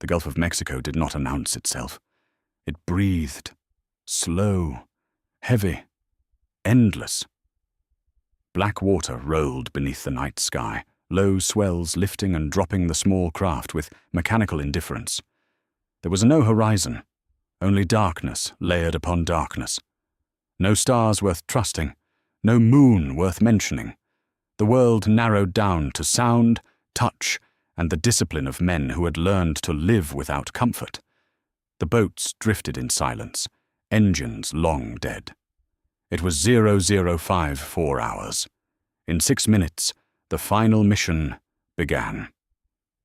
The Gulf of Mexico did not announce itself. It breathed, slow, heavy, endless. Black water rolled beneath the night sky, low swells lifting and dropping the small craft with mechanical indifference. There was no horizon, only darkness layered upon darkness. No stars worth trusting, no moon worth mentioning. The world narrowed down to sound, touch, and the discipline of men who had learned to live without comfort. The boats drifted in silence, engines long dead. It was 0054 hours. In 6 minutes, the final mission began.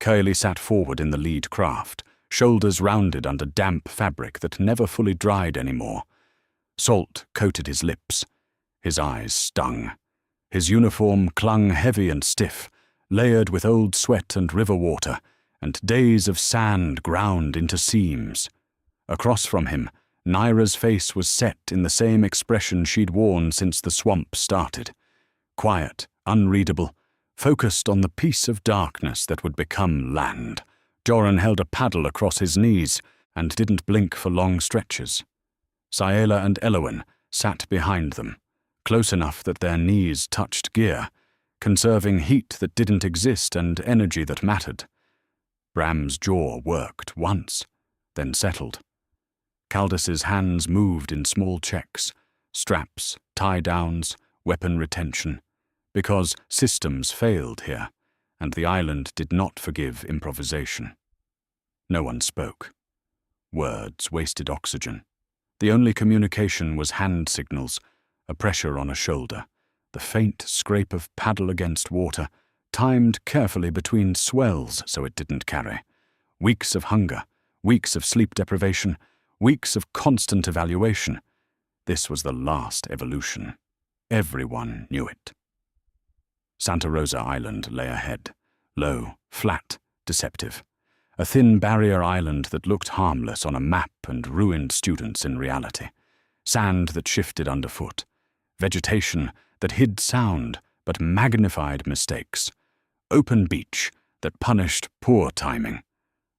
Curly sat forward in the lead craft, shoulders rounded under damp fabric that never fully dried anymore. Salt coated his lips. His eyes stung. His uniform clung heavy and stiff, layered with old sweat and river water, and days of sand ground into seams. Across from him, Naira's face was set in the same expression she'd worn since the swamp started. Quiet, unreadable, focused on the piece of darkness that would become land. Joran held a paddle across his knees and didn't blink for long stretches. Saela and Elowen sat behind them, close enough that their knees touched gear, conserving heat that didn't exist and energy that mattered. Bram's jaw worked once, then settled. Caldus's hands moved in small checks, straps, tie-downs, weapon retention, because systems failed here, and the island did not forgive improvisation. No one spoke. Words wasted oxygen. The only communication was hand signals, a pressure on a shoulder, the faint scrape of paddle against water, timed carefully between swells so it didn't carry. Weeks of hunger, weeks of sleep deprivation, weeks of constant evaluation. This was the last evolution. Everyone knew it. Santa Rosa Island lay ahead, low, flat, deceptive. A thin barrier island that looked harmless on a map and ruined students in reality. Sand that shifted underfoot. Vegetation that hid sound but magnified mistakes. Open beach that punished poor timing.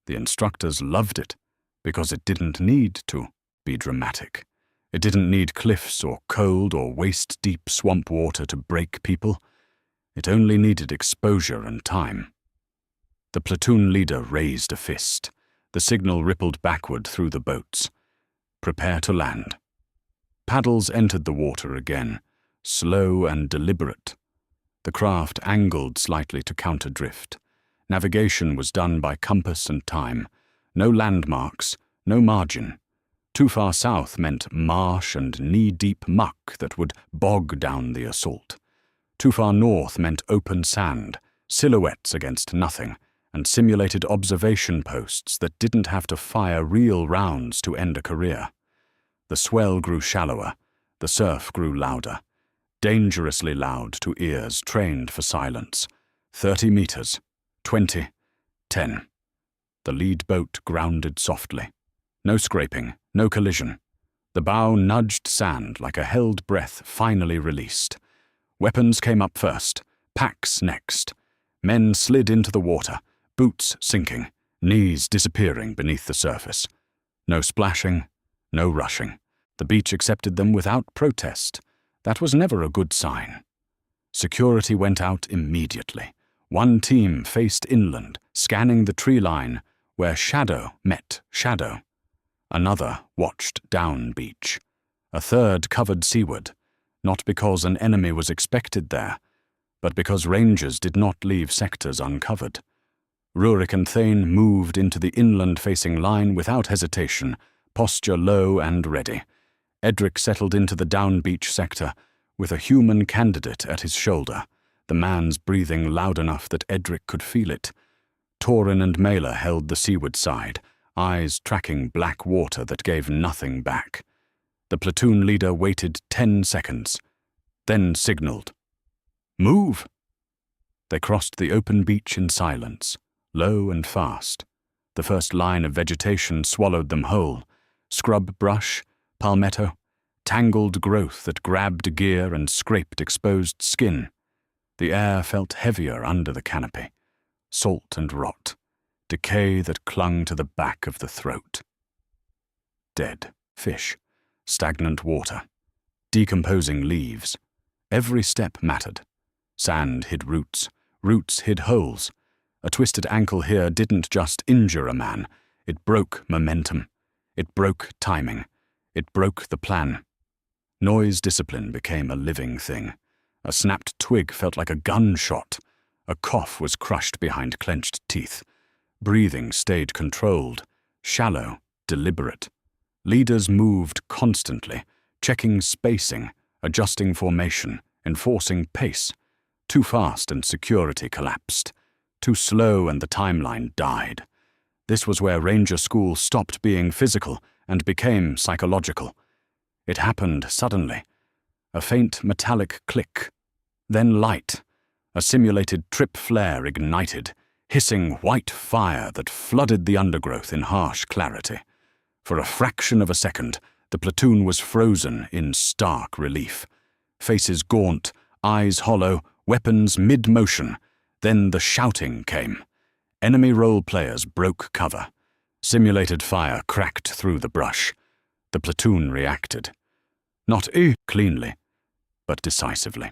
The instructors loved it because it didn't need to be dramatic. It didn't need cliffs or cold or waist-deep swamp water to break people. It only needed exposure and time. The platoon leader raised a fist. The signal rippled backward through the boats. Prepare to land. Paddles entered the water again, slow and deliberate. The craft angled slightly to counter drift. Navigation was done by compass and time. No landmarks, no margin. Too far south meant marsh and knee-deep muck that would bog down the assault. Too far north meant open sand, silhouettes against nothing, and simulated observation posts that didn't have to fire real rounds to end a career. The swell grew shallower, the surf grew louder, dangerously loud to ears trained for silence. 30 meters, 20, 10. The lead boat grounded softly. No scraping, no collision. The bow nudged sand like a held breath finally released. Weapons came up first, packs next. Men slid into the water, boots sinking, knees disappearing beneath the surface. No splashing, no rushing. The beach accepted them without protest. That was never a good sign. Security went out immediately. One team faced inland, scanning the tree line where shadow met shadow. Another watched down beach. A third covered seaward, not because an enemy was expected there, but because rangers did not leave sectors uncovered. Rurik and Thane moved into the inland-facing line without hesitation, posture low and ready. Edric settled into the down-beach sector, with a human candidate at his shoulder, the man's breathing loud enough that Edric could feel it. Torin and Mela held the seaward side, eyes tracking black water that gave nothing back. The platoon leader waited 10 seconds, then signaled. "Move!" They crossed the open beach in silence, low and fast. The first line of vegetation swallowed them whole. Scrub brush, palmetto, tangled growth that grabbed gear and scraped exposed skin. The air felt heavier under the canopy. Salt and rot. decay that clung to the back of the throat. Dead fish, stagnant water, decomposing leaves. Every step mattered. Sand hid roots, roots hid holes. A twisted ankle here didn't just injure a man, it broke momentum. It broke timing. It broke the plan. Noise discipline became a living thing. A snapped twig felt like a gunshot. A cough was crushed behind clenched teeth. Breathing stayed controlled, shallow, deliberate. Leaders moved constantly, checking spacing, adjusting formation, enforcing pace. Too fast and security collapsed. Too slow and the timeline died. This was where Ranger School stopped being physical and became psychological. It happened suddenly. A faint metallic click. Then light. A simulated trip flare ignited, hissing white fire that flooded the undergrowth in harsh clarity. For a fraction of a second, the platoon was frozen in stark relief. Faces gaunt, eyes hollow, weapons mid-motion. Then the shouting came. Enemy role players broke cover. Simulated fire cracked through the brush. The platoon reacted. Not cleanly, but decisively.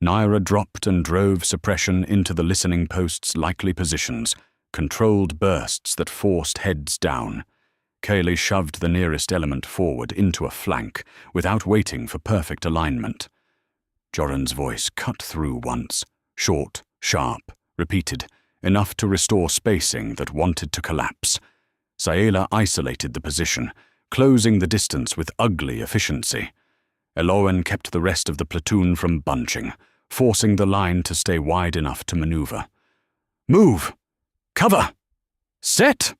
Naira dropped and drove suppression into the listening post's likely positions, controlled bursts that forced heads down. Kaylee shoved the nearest element forward into a flank, without waiting for perfect alignment. Joran's voice cut through once, short, sharp, repeated, enough to restore spacing that wanted to collapse. Saela isolated the position, closing the distance with ugly efficiency. Elowen kept the rest of the platoon from bunching, forcing the line to stay wide enough to maneuver. Move! Cover! Set!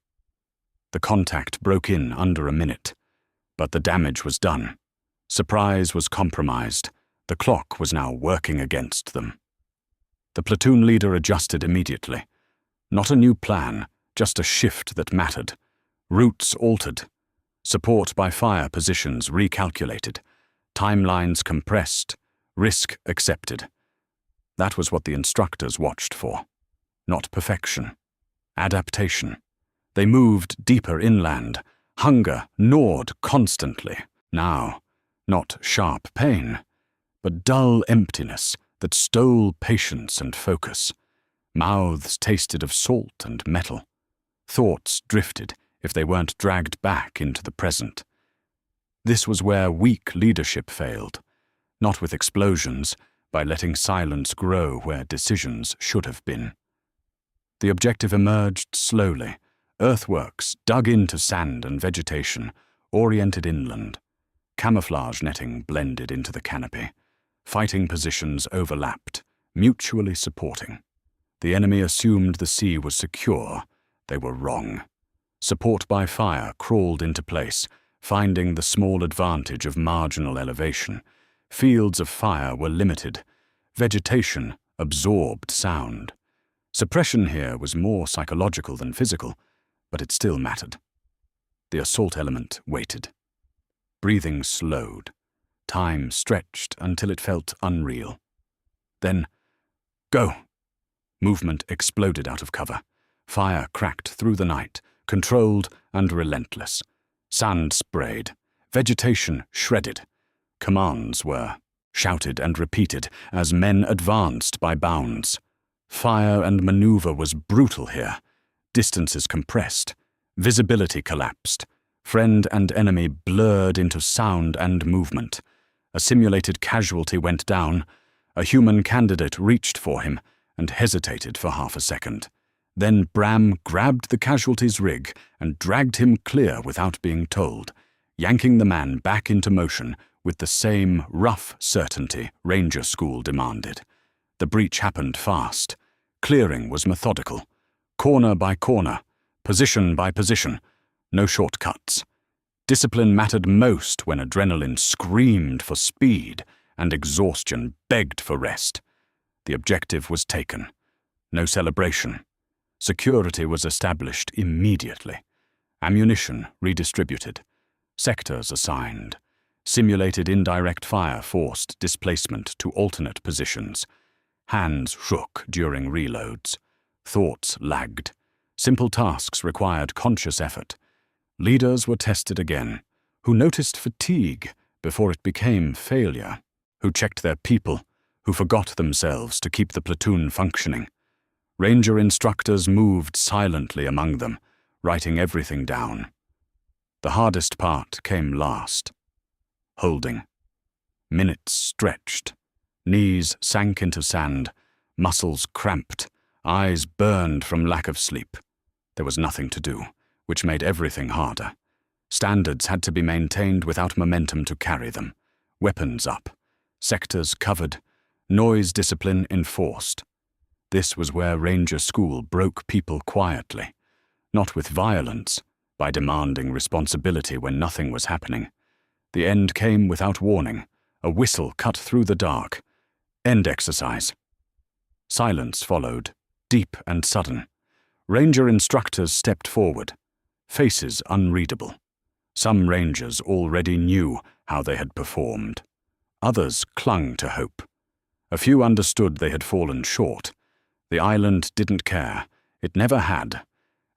The contact broke in under a minute, but the damage was done. Surprise was compromised. The clock was now working against them. The platoon leader adjusted immediately. Not a new plan, just a shift that mattered. Routes altered. Support by fire positions recalculated. Timelines compressed. Risk accepted. That was what the instructors watched for. Not perfection. Adaptation. They moved deeper inland. Hunger gnawed constantly. Now, not sharp pain, but dull emptiness that stole patience and focus. Mouths tasted of salt and metal. Thoughts drifted if they weren't dragged back into the present. This was where weak leadership failed, not with explosions, by letting silence grow where decisions should have been. The objective emerged slowly. Earthworks dug into sand and vegetation, oriented inland. Camouflage netting blended into the canopy. Fighting positions overlapped, mutually supporting. The enemy assumed the sea was secure. They were wrong. Support by fire crawled into place, finding the small advantage of marginal elevation. Fields of fire were limited. Vegetation absorbed sound. Suppression here was more psychological than physical, but it still mattered. The assault element waited. Breathing slowed. Time stretched until it felt unreal. Then, go! Movement exploded out of cover. Fire cracked through the night, controlled and relentless. Sand sprayed. Vegetation shredded. Commands were shouted and repeated as men advanced by bounds. Fire and maneuver was brutal here. Distances compressed. Visibility collapsed. Friend and enemy blurred into sound and movement. A simulated casualty went down. A human candidate reached for him and hesitated for half a second. Then Bram grabbed the casualty's rig and dragged him clear without being told, yanking the man back into motion with the same rough certainty Ranger School demanded. The breach happened fast. Clearing was methodical. Corner by corner, position by position, no shortcuts. Discipline mattered most when adrenaline screamed for speed and exhaustion begged for rest. The objective was taken. No celebration. Security was established immediately. Ammunition redistributed. Sectors assigned. Simulated indirect fire forced displacement to alternate positions. Hands shook during reloads. Thoughts lagged. Simple tasks required conscious effort. Leaders were tested again, who noticed fatigue before it became failure, who checked their people, who forgot themselves to keep the platoon functioning. Ranger instructors moved silently among them, writing everything down. The hardest part came last. Holding. Minutes stretched. Knees sank into sand, muscles cramped, eyes burned from lack of sleep. There was nothing to do, which made everything harder. Standards had to be maintained without momentum to carry them. Weapons up, sectors covered, noise discipline enforced. This was where Ranger School broke people quietly, not with violence, by demanding responsibility when nothing was happening. The end came without warning. A whistle cut through the dark. End exercise. Silence followed, deep and sudden. Ranger instructors stepped forward, faces unreadable. Some Rangers already knew how they had performed. Others clung to hope. A few understood they had fallen short. The island didn't care. It never had.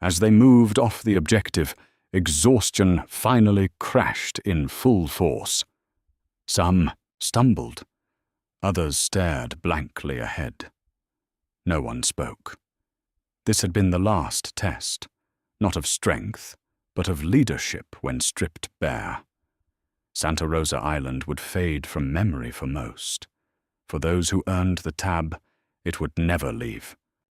As they moved off the objective, exhaustion finally crashed in full force. Some stumbled. Others stared blankly ahead. No one spoke. This had been the last test, not of strength, but of leadership when stripped bare. Santa Rosa Island would fade from memory for most. For those who earned the tab, it would never leave.